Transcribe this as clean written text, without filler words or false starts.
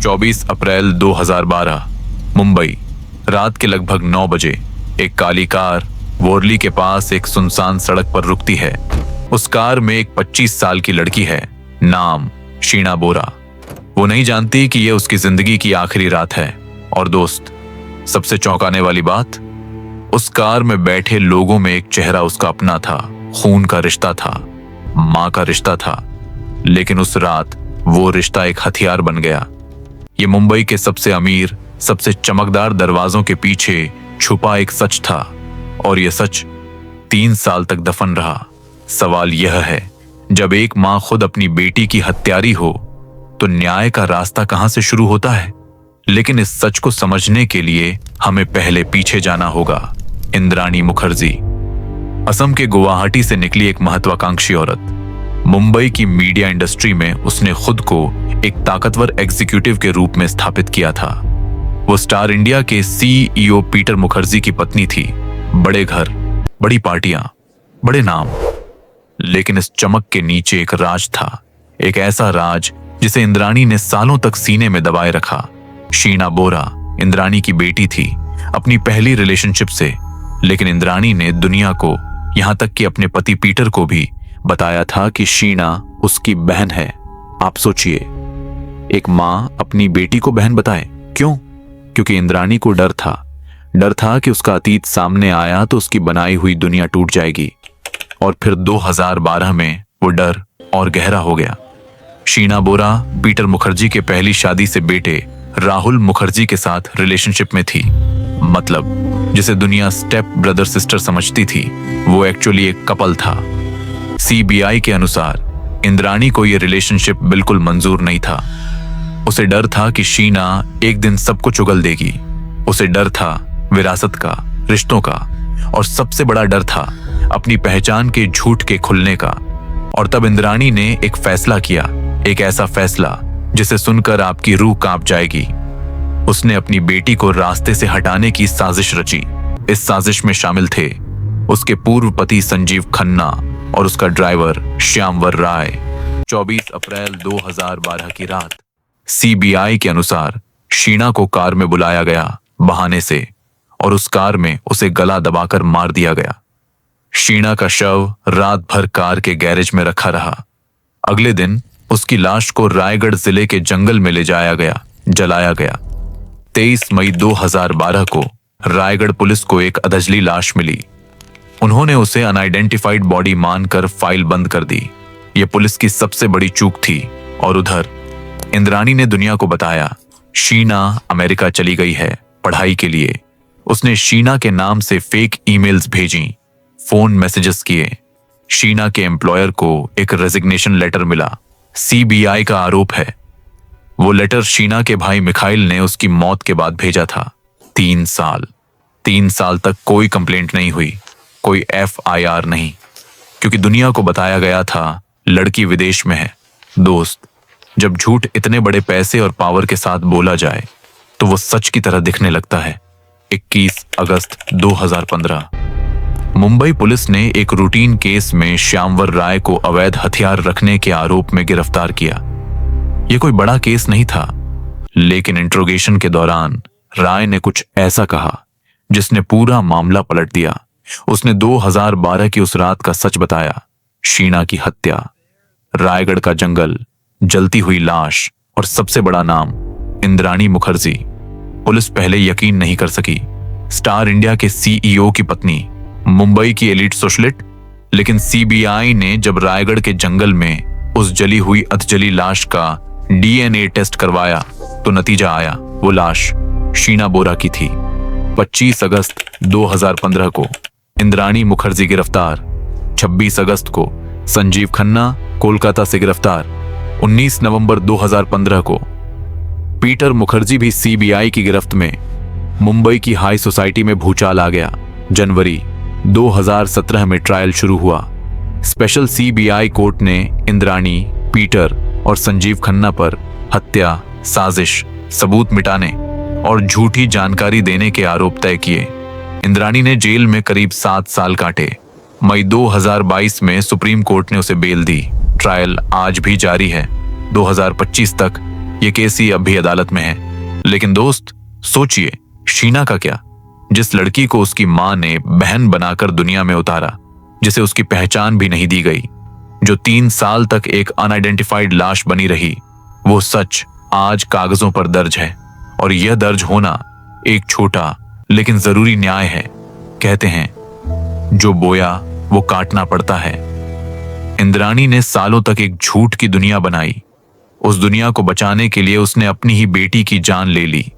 24 अप्रैल 2012 मुंबई। रात के लगभग 9 बजे एक काली कार वोरली के पास एक सुनसान सड़क पर रुकती है। उस कार में एक 25 साल की लड़की है, नाम शीना बोरा। वो नहीं जानती कि यह उसकी जिंदगी की आखिरी रात है। और दोस्त, सबसे चौंकाने वाली बात, उस कार में बैठे लोगों में एक चेहरा उसका अपना था, खून का रिश्ता था, मां का रिश्ता था। लेकिन उस रात वो रिश्ता एक हथियार बन गया। ये मुंबई के सबसे अमीर, सबसे चमकदार दरवाजों के पीछे छुपा एक सच था, और यह सच 3 साल तक दफन रहा। सवाल यह है, जब एक मां खुद अपनी बेटी की हत्यारी हो तो न्याय का रास्ता कहां से शुरू होता है? लेकिन इस सच को समझने के लिए हमें पहले पीछे जाना होगा। इंद्राणी मुखर्जी, असम के गुवाहाटी से निकली एक महत्वाकांक्षी औरत। मुंबई की मीडिया इंडस्ट्री में उसने खुद को एक ताकतवर एग्जीक्यूटिव के रूप में स्थापित किया था। वो स्टार इंडिया के CEO पीटर मुखर्जी की पत्नी थी। बड़े घर, बड़ी पार्टियां, बड़े नाम। लेकिन इस चमक के नीचे एक राज था, एक ऐसा राज जिसे इंद्राणी ने सालों तक सीने में दबाए रखा। शीना बोरा इंद्राणी की बेटी थी, अपनी पहली रिलेशनशिप से। लेकिन इंद्राणी ने दुनिया को, यहां तक कि अपने पति पीटर को भी बताया था कि शीना उसकी बहन है। आप सोचिए, एक मां अपनी बेटी को बहन बताए। क्यों? क्योंकि इंद्राणी को डर था कि उसका अतीत सामने आया तो उसकी बनाई हुई दुनिया टूट जाएगी। और फिर 2012 में वो डर और गहरा हो गया। शीना बोरा पीटर मुखर्जी के पहली शादी से बेटे राहुल मुखर्जी के साथ रिलेशनशिप में थी। मतलब जिसे दुनिया स्टेप ब्रदर सिस्टर समझती थी, वो एक्चुअली एक कपल था। CBI के अनुसार इंद्राणी को यह रिलेशनशिप बिल्कुल मंजूर नहीं था। उसे डर था कि शीना एक दिन सब कुछ उगल देगी। उसे डर था विरासत का, रिश्तों का, और सबसे बड़ा डर था अपनी पहचान के झूठ के खुलने का। और तब इंद्राणी ने एक फैसला किया, एक ऐसा फैसला जिसे सुनकर आपकी रूह कांप जाएगी। उसने अपनी बेटी को रास्ते से हटाने की साजिश रची। इस साजिश में शामिल थे उसके पूर्व पति संजीव खन्ना और उसका ड्राइवर श्यामवर राय। 24 अप्रैल 2012 की रात CBI के अनुसार शीना को कार में बुलाया गया बहाने से, और उस कार में उसे गला दबाकर मार दिया गया। शीना का शव रात भर कार के गैरेज में रखा रहा। अगले दिन उसकी लाश को रायगढ़ जिले के जंगल में ले जाया गया, जलाया गया। 23 मई 2012 को रायगढ़ पुलिस को एक अधजली लाश मिली। उन्होंने उसे अनआइडेंटिफाइड बॉडी मानकर फाइल बंद कर दी। यह पुलिस की सबसे बड़ी चूक थी। और उधर इंद्राणी ने दुनिया को बताया, शीना अमेरिका चली गई है पढ़ाई के लिए। उसने शीना के नाम से फेक ईमेल्स भेजी, फोन मैसेजेस किए। शीना के एम्प्लॉयर को एक रेजिग्नेशन लेटर मिला। CBI का आरोप है वो लेटर शीना के भाई मिखाइल ने उसकी मौत के बाद भेजा था। 3 साल तक कोई कंप्लेंट नहीं हुई, कोई FIR नहीं, क्योंकि दुनिया को बताया गया था लड़की विदेश में है। दोस्त, जब झूठ इतने बड़े पैसे और पावर के साथ बोला जाए तो वो सच की तरह दिखने लगता है। 21 अगस्त 2015 मुंबई पुलिस ने एक रूटीन केस में श्यामवर राय को अवैध हथियार रखने के आरोप में गिरफ्तार किया। यह कोई बड़ा केस नहीं था, लेकिन इंट्रोगेशन के दौरान राय ने कुछ ऐसा कहा जिसने पूरा मामला पलट दिया। उसने 2012 की उस रात का सच बताया। शीना की हत्या, रायगढ़ का जंगल, जलती हुई लाश, और सबसे बड़ा नाम इंद्राणी मुखर्जी। पुलिस पहले यकीन नहीं कर सकी। स्टार इंडिया के CEO की पत्नी, मुंबई की एलीट सोशलिट। लेकिन CBI ने जब रायगढ़ के जंगल में उस जली हुई अधजली लाश का DNA टेस्ट करवाया तो नतीजा आया, वो लाश शीना बोरा की थी। 25 अगस्त 2015 को इंद्राणी मुखर्जी गिरफ्तार। 26 अगस्त को संजीव खन्ना कोलकाता से गिरफ्तार। 19 नवंबर 2015 को पीटर मुखर्जी भी CBI की गिरफ्त में। मुंबई की हाई सोसाइटी में भूचाल आ गया। जनवरी 2017 में ट्रायल शुरू हुआ। स्पेशल CBI कोर्ट ने इंद्राणी, पीटर और संजीव खन्ना पर हत्या, साजिश, सबूत मिटाने और झूठी जानकारी देने के आरोप तय किए। इंद्राणी ने जेल में करीब 7 साल काटे। मई 2022 में सुप्रीम कोर्ट ने उसे बेल दी। ट्रायल आज भी जारी है। 2025 तक ये केस ही अब भी अदालत में है। लेकिन दोस्त सोचिए, शीना का क्या? जिस लड़की को उसकी मां ने बहन बनाकर दुनिया में उतारा, जिसे उसकी पहचान भी नहीं दी गई, जो 3 साल तक एक अनआइडेंटिफाइड लाश बनी रही, वो सच आज कागजों पर दर्ज है। और यह दर्ज होना एक छोटा लेकिन जरूरी न्याय है। कहते हैं जो बोया वो काटना पड़ता है। इंद्राणी ने सालों तक एक झूठ की दुनिया बनाई। उस दुनिया को बचाने के लिए उसने अपनी ही बेटी की जान ले ली।